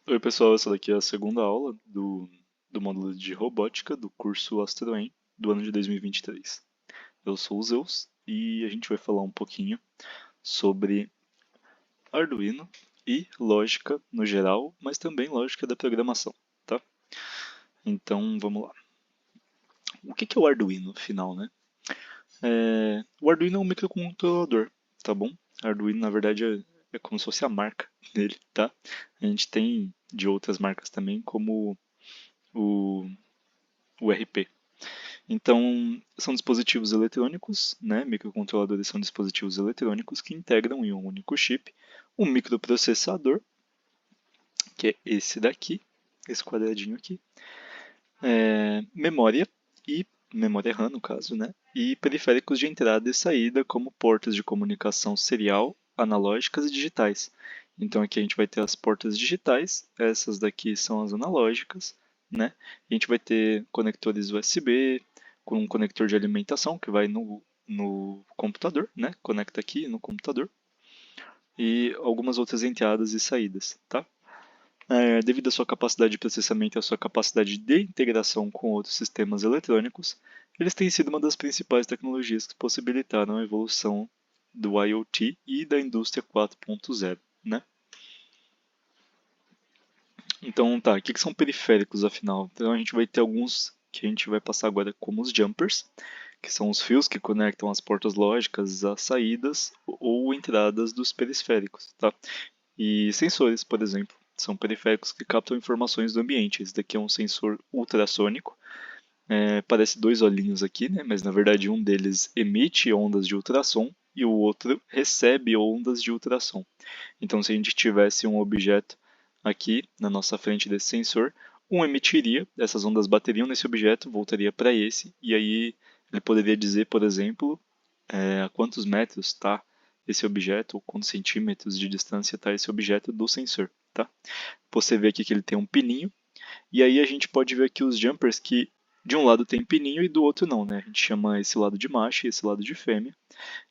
Oi, pessoal, essa daqui é a segunda aula do módulo de robótica do curso AstroEm do ano de 2023. Eu sou o Zeus e a gente vai falar um pouquinho sobre Arduino e lógica no geral, mas também lógica da programação, tá? Então, vamos lá. O que é o Arduino, afinal, né? O Arduino é um microcontrolador, tá bom? Arduino, na verdade, é como se fosse a marca dele, tá? A gente tem de outras marcas também, como o, o RP. Então, são dispositivos eletrônicos, né? Microcontroladores são dispositivos eletrônicos que integram em um único chip um microprocessador, que é esse daqui, esse quadradinho aqui, memória e memória RAM no caso, né? E periféricos de entrada e saída, como portas de comunicação serial, analógicas e digitais. Então aqui a gente vai ter as portas digitais, essas daqui são as analógicas, né? E a gente vai ter conectores USB, com um conector de alimentação que vai no computador, né? Conecta aqui no computador. E algumas outras entradas e saídas, tá? Devido à sua capacidade de processamento e à sua capacidade de integração com outros sistemas eletrônicos, eles têm sido uma das principais tecnologias que possibilitaram a evolução do IoT e da indústria 4.0, né? Então, tá, o que são periféricos, afinal? Então, a gente vai ter alguns que a gente vai passar agora como os jumpers, que são os fios que conectam as portas lógicas às saídas ou entradas dos periféricos, tá? E sensores, por exemplo, são periféricos que captam informações do ambiente. Esse daqui é um sensor ultrassônico. Parece dois olhinhos aqui, né? Mas na verdade um deles emite ondas de ultrassom e o outro recebe ondas de ultrassom. Então, se a gente tivesse um objeto aqui na nossa frente desse sensor, um emitiria, essas ondas bateriam nesse objeto, voltaria para esse, e aí ele poderia dizer, por exemplo, a quantos metros está esse objeto, ou quantos centímetros de distância está esse objeto do sensor, tá? Você vê aqui que ele tem um pininho, e aí a gente pode ver aqui os jumpers que de um lado tem pininho e do outro não, né? A gente chama esse lado de macho e esse lado de fêmea.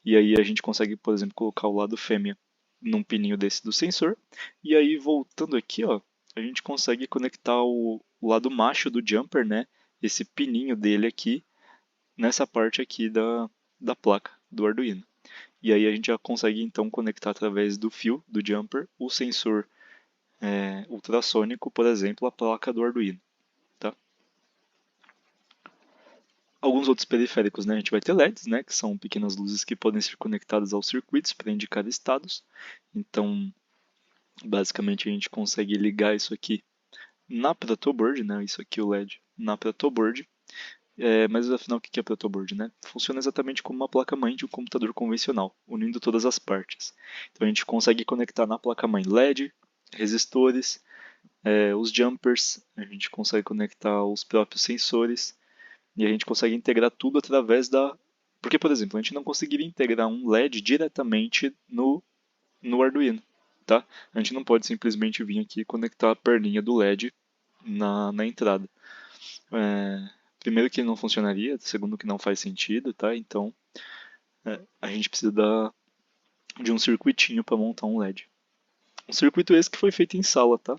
E aí a gente consegue, por exemplo, colocar o lado fêmea num pininho desse do sensor. E aí voltando aqui, ó, a gente consegue conectar o lado macho do jumper, né? Esse pininho dele aqui, nessa parte aqui da placa do Arduino. E aí a gente já consegue então conectar através do fio do jumper o sensor ultrassônico, por exemplo, a placa do Arduino. Tá? Alguns outros periféricos, né? A gente vai ter LEDs, né? Que são pequenas luzes que podem ser conectadas aos circuitos para indicar estados. Então, basicamente, a gente consegue ligar isso aqui na protoboard, né? Isso aqui o LED na protoboard. Mas afinal, o que é protoboard, né? Funciona exatamente como uma placa-mãe de um computador convencional, unindo todas as partes. Então a gente consegue conectar na placa-mãe LED, resistores, os jumpers, a gente consegue conectar os próprios sensores e a gente consegue integrar tudo através da. Porque, por exemplo, a gente não conseguiria integrar um LED diretamente no Arduino, tá? A gente não pode simplesmente vir aqui e conectar a perninha do LED na entrada. Primeiro que não funcionaria, segundo que não faz sentido, tá? Então a gente precisa de um circuitinho para montar um LED. Um circuito esse que foi feito em sala, tá?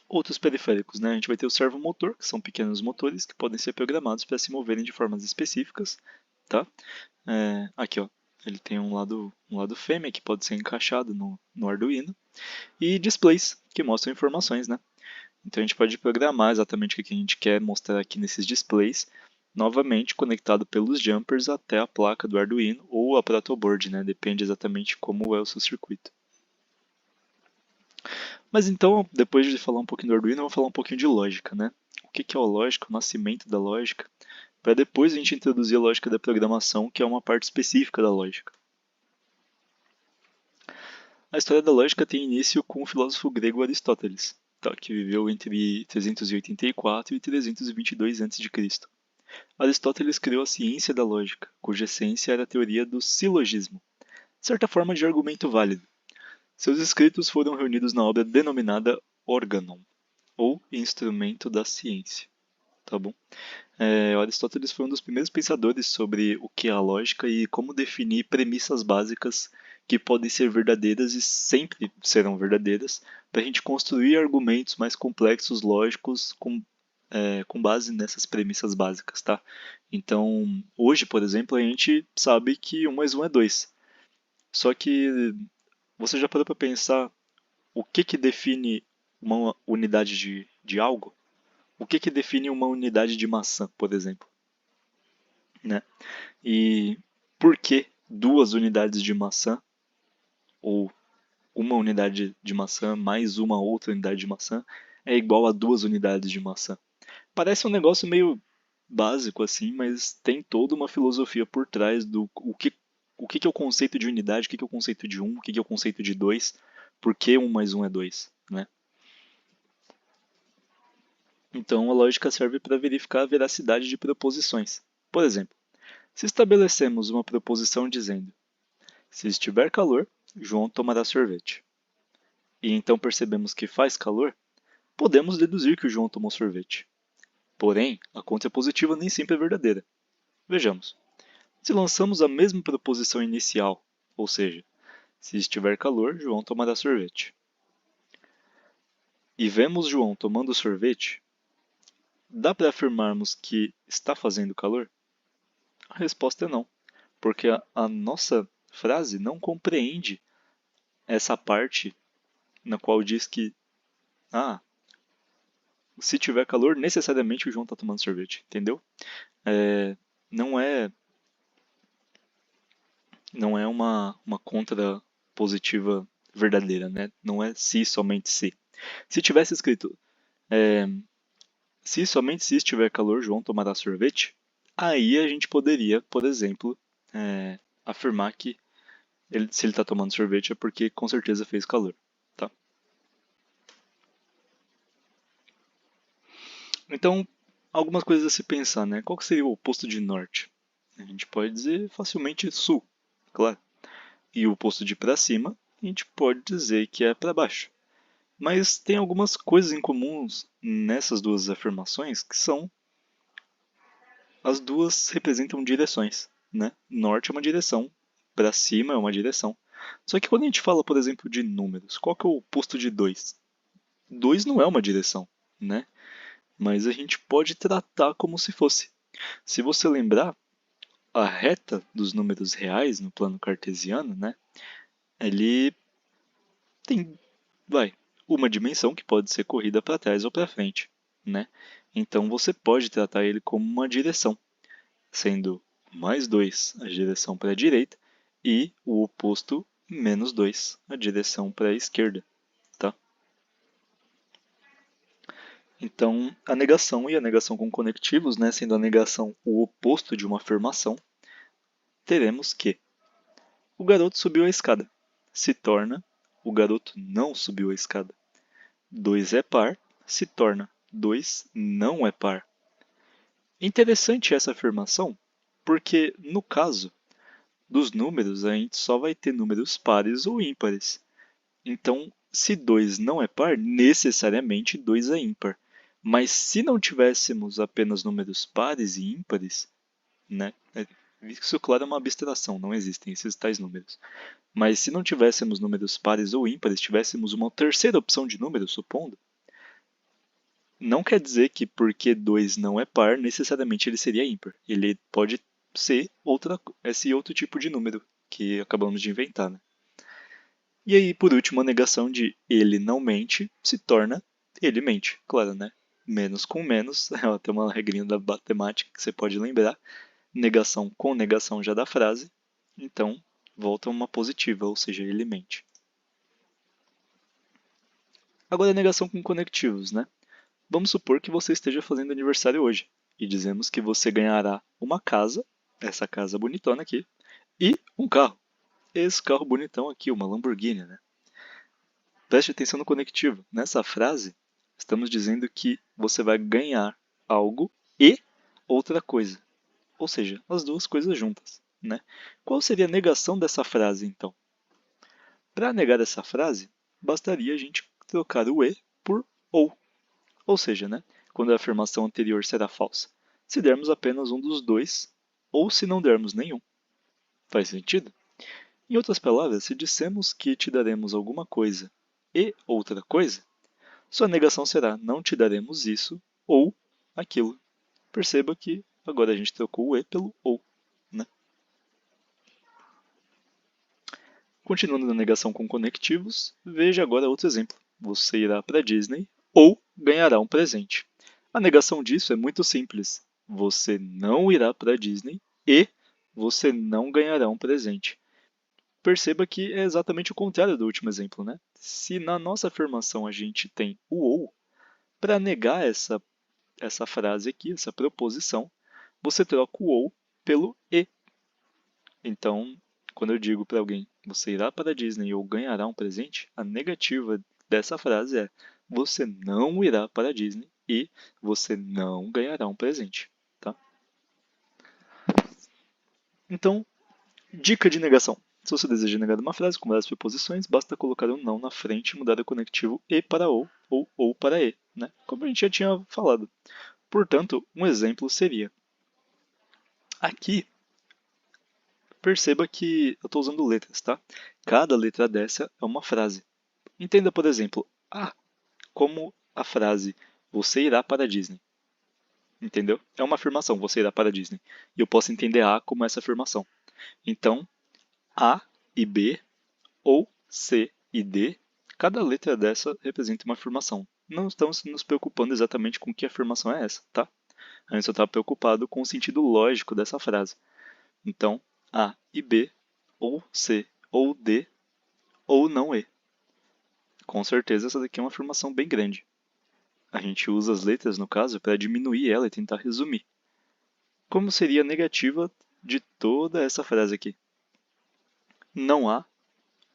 Outros periféricos, né? A gente vai ter o servomotor, que são pequenos motores que podem ser programados para se moverem de formas específicas, tá? Aqui, ó, ele tem um lado fêmea que pode ser encaixado no Arduino e displays que mostram informações, né? Então a gente pode programar exatamente o que a gente quer mostrar aqui nesses displays, novamente conectado pelos jumpers até a placa do Arduino ou a protoboard, né? Depende exatamente como é o seu circuito. Mas então, depois de falar um pouquinho do Arduino, vamos falar um pouquinho de lógica, né? O que é a lógica, o nascimento da lógica, para depois a gente introduzir a lógica da programação, que é uma parte específica da lógica. A história da lógica tem início com o filósofo grego Aristóteles, tá, que viveu entre 384 e 322 a.C. Aristóteles criou a ciência da lógica, cuja essência era a teoria do silogismo, certa forma de argumento válido. Seus escritos foram reunidos na obra denominada Organon, ou Instrumento da Ciência. Tá bom? Aristóteles foi um dos primeiros pensadores sobre o que é a lógica e como definir premissas básicas que podem ser verdadeiras e sempre serão verdadeiras, para a gente construir argumentos mais complexos, lógicos, com base nessas premissas básicas, tá? Então, hoje, por exemplo, a gente sabe que 1 mais 1 é 2. Só que você já parou para pensar o que define uma unidade de algo? O que define uma unidade de maçã, por exemplo? Né? E por que 2 unidades de maçã ou uma unidade de maçã mais uma outra unidade de maçã é igual a 2 unidades de maçã? Parece um negócio meio básico assim, mas tem toda uma filosofia por trás do o que é o conceito de unidade, o que é o conceito de um, o que é o conceito de dois, por que 1 mais 1 é 2, né? Então a lógica serve para verificar a veracidade de proposições. Por exemplo, se estabelecemos uma proposição dizendo: se estiver calor, João tomará sorvete, e então percebemos que faz calor, podemos deduzir que o João tomou sorvete. Porém, a contrapositiva nem sempre é verdadeira. Vejamos. Se lançamos a mesma proposição inicial, ou seja, se estiver calor, João tomará sorvete, e vemos João tomando sorvete, dá para afirmarmos que está fazendo calor? A resposta é não, porque a nossa frase não compreende essa parte na qual diz que, ah, se tiver calor, necessariamente o João está tomando sorvete, entendeu? É, não é, não é uma contrapositiva verdadeira, né? Não é se, somente se. Se tivesse escrito, é, se somente se estiver calor, João tomará sorvete, aí a gente poderia, por exemplo, afirmar que se ele está tomando sorvete é porque com certeza fez calor, tá? Então, algumas coisas a se pensar, né? Qual que seria o oposto de norte? A gente pode dizer facilmente sul, claro. E o oposto de para cima, a gente pode dizer que é para baixo. Mas tem algumas coisas em comuns nessas duas afirmações que são as duas representam direções, né? Norte é uma direção, para cima é uma direção. Só que quando a gente fala, por exemplo, de números, qual que é o oposto de 2? 2 não é uma direção, né? Mas a gente pode tratar como se fosse. Se você lembrar, a reta dos números reais no plano cartesiano, né? Ele tem, vai, uma dimensão que pode ser corrida para trás ou para frente, né? Então você pode tratar ele como uma direção, sendo mais 2 a direção para a direita e o oposto menos 2 a direção para a esquerda, tá? Então, a negação e a negação com conectivos, né, sendo a negação o oposto de uma afirmação, teremos que o garoto subiu a escada se torna o garoto não subiu a escada. 2 é par se torna 2 não é par. Interessante essa afirmação, porque no caso dos números a gente só vai ter números pares ou ímpares. Então, se 2 não é par, necessariamente 2 é ímpar. Mas se não tivéssemos apenas números pares e ímpares, né? Isso, claro, é uma abstração, não existem esses tais números. Mas se não tivéssemos números pares ou ímpares, tivéssemos uma terceira opção de número, supondo, não quer dizer que porque 2 não é par, necessariamente ele seria ímpar. Ele pode ser esse outro tipo de número que acabamos de inventar, né? E aí, por último, a negação de ele não mente se torna ele mente. Claro, né? Menos com menos, tem uma regrinha da matemática que você pode lembrar. Negação com negação já dá frase. Então, volta uma positiva, ou seja, ele mente. Agora, a negação com conectivos, né? Vamos supor que você esteja fazendo aniversário hoje e dizemos que você ganhará uma casa, essa casa bonitona aqui, e um carro. Esse carro bonitão aqui, uma Lamborghini, né? Preste atenção no conectivo. Nessa frase, estamos dizendo que você vai ganhar algo e outra coisa. Ou seja, as duas coisas juntas, né? Qual seria a negação dessa frase, então? Para negar essa frase, bastaria a gente trocar o e por ou. Ou seja, né, quando a afirmação anterior será falsa, se dermos apenas um dos dois ou se não dermos nenhum. Faz sentido? Em outras palavras, se dissemos que te daremos alguma coisa e outra coisa, sua negação será não te daremos isso ou aquilo. Perceba que agora a gente trocou o e pelo ou, né? Continuando na negação com conectivos, veja agora outro exemplo. Você irá para a Disney ou ganhará um presente. A negação disso é muito simples. Você não irá para a Disney e você não ganhará um presente. Perceba que é exatamente o contrário do último exemplo, né? Se na nossa afirmação a gente tem o ou, para negar essa frase aqui, essa proposição, você troca o ou pelo e. Então, quando eu digo para alguém, você irá para a Disney ou ganhará um presente, a negativa dessa frase é, você não irá para a Disney e você não ganhará um presente, tá? Então, dica de negação. Se você deseja negar uma frase com várias preposições, basta colocar um não na frente e mudar o conectivo e para ou para e, né? Como a gente já tinha falado. Portanto, um exemplo seria: aqui, perceba que eu estou usando letras, tá? Cada letra dessa é uma frase. Entenda, por exemplo, A como a frase você irá para a Disney. Entendeu? É uma afirmação, você irá para a Disney. E eu posso entender A como essa afirmação. Então, A e B ou C e D, cada letra dessa representa uma afirmação. Não estamos nos preocupando exatamente com que afirmação é essa, tá? A gente só está preocupado com o sentido lógico dessa frase. Então, A e B, ou C ou D, ou não E. Com certeza essa daqui é uma afirmação bem grande. A gente usa as letras, no caso, para diminuir ela e tentar resumir. Como seria a negativa de toda essa frase aqui? Não há,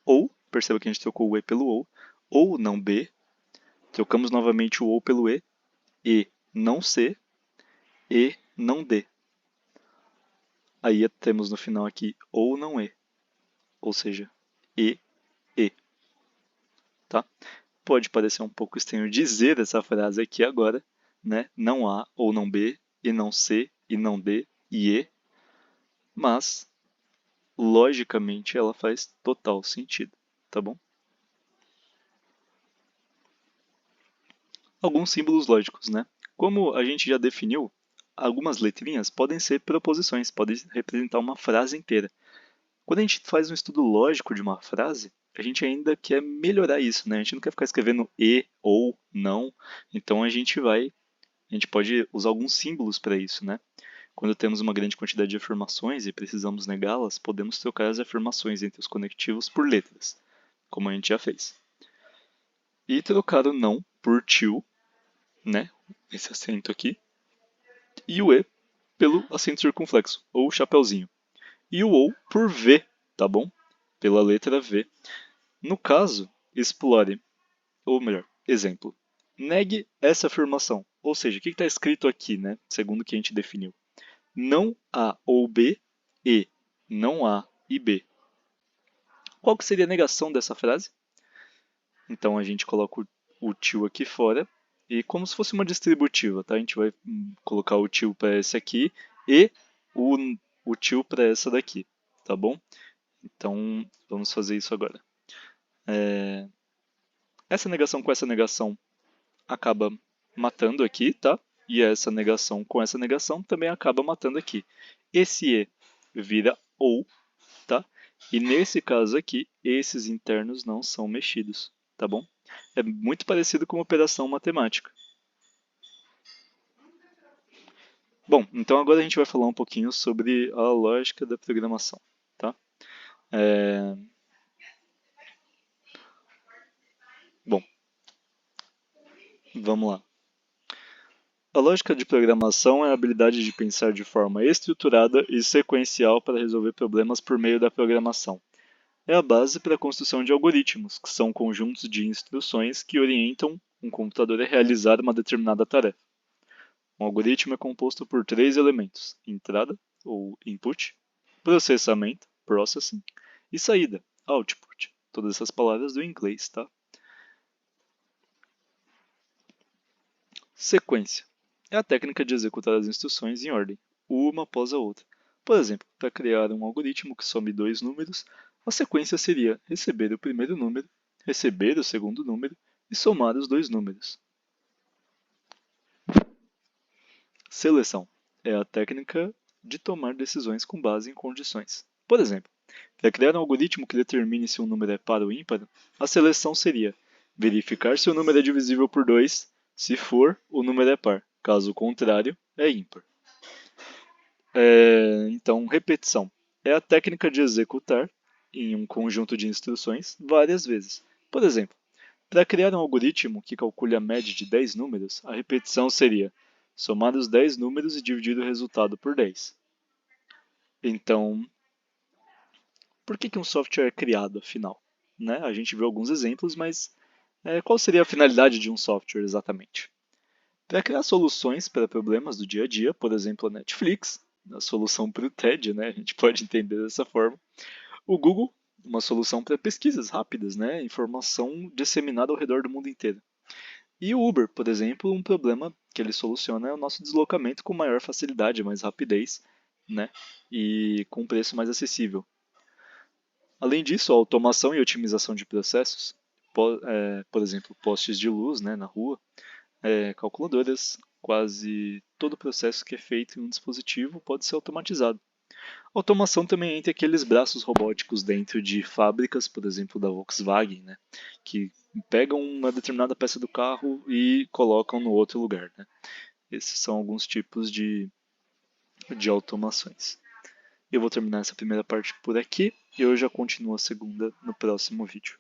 ou, perceba que a gente trocou o E pelo ou não B, trocamos novamente o ou pelo e não C, e não D. Aí temos no final aqui ou não E, ou seja, e, tá? Pode parecer um pouco estranho dizer essa frase aqui agora, né? Não há ou não B, e não C, e não D, e E, mas, logicamente, ela faz total sentido, tá bom? Alguns símbolos lógicos, né? Como a gente já definiu, algumas letrinhas podem ser proposições, podem representar uma frase inteira. Quando a gente faz um estudo lógico de uma frase, a gente ainda quer melhorar isso, né? A gente não quer ficar escrevendo e, ou, não. Então a gente pode usar alguns símbolos para isso, né? Quando temos uma grande quantidade de afirmações e precisamos negá-las, podemos trocar as afirmações entre os conectivos por letras, como a gente já fez. E trocar o não por till, né? Esse acento aqui. E o e pelo acento circunflexo, ou chapeuzinho. E o ou por v, tá bom? Pela letra V. No caso, explore, ou melhor, exemplo. Negue essa afirmação. Ou seja, o que está escrito aqui, né? Segundo o que a gente definiu. Não A ou B e não A e B. Qual que seria a negação dessa frase? Então a gente coloca o til aqui fora e como se fosse uma distributiva, tá? A gente vai colocar o til para esse aqui e o til para essa daqui, tá bom? Então vamos fazer isso agora. Essa negação com essa negação acaba matando aqui, tá? E essa negação com essa negação também acaba matando aqui. Esse E vira OU, tá? E nesse caso aqui, esses internos não são mexidos, tá bom? É muito parecido com uma operação matemática. Bom, então agora a gente vai falar um pouquinho sobre a lógica da programação, tá? Bom, vamos lá. A lógica de programação é a habilidade de pensar de forma estruturada e sequencial para resolver problemas por meio da programação. É a base para a construção de algoritmos, que são conjuntos de instruções que orientam um computador a realizar uma determinada tarefa. Um algoritmo é composto por três elementos: entrada, ou input, processamento, processing, e saída, output. Todas essas palavras do inglês, tá? Sequência é a técnica de executar as instruções em ordem, uma após a outra. Por exemplo, para criar um algoritmo que some dois números, A sequência seria receber o primeiro número, receber o segundo número e somar os dois números. Seleção é a técnica de tomar decisões com base em condições. Por exemplo, para criar um algoritmo que determine se um número é par ou ímpar, a seleção seria verificar se o número é divisível por 2, se for, o número é par, caso contrário, é ímpar. Então, repetição é a técnica de executar em um conjunto de instruções várias vezes. Por exemplo, para criar um algoritmo que calcule a média de 10 números, a repetição seria somar os 10 números e dividir o resultado por 10. Então, por que um software é criado, afinal? Né? A gente viu alguns exemplos, mas qual seria a finalidade de um software exatamente? Para criar soluções para problemas do dia a dia, por exemplo, a Netflix, a solução para o TED, né? A gente pode entender dessa forma. O Google, uma solução para pesquisas rápidas, né? Informação disseminada ao redor do mundo inteiro. E o Uber, por exemplo, um problema que ele soluciona é o nosso deslocamento com maior facilidade, mais rapidez, né? E com um preço mais acessível. Além disso, a automação e otimização de processos, por exemplo, postes de luz, né, na rua, calculadoras, quase todo o processo que é feito em um dispositivo pode ser automatizado. Automação também entre aqueles braços robóticos dentro de fábricas, por exemplo, da Volkswagen, né, que pegam uma determinada peça do carro e colocam no outro lugar. Né. Esses são alguns tipos de automações. Eu vou terminar essa primeira parte por aqui e eu já continuo a segunda no próximo vídeo.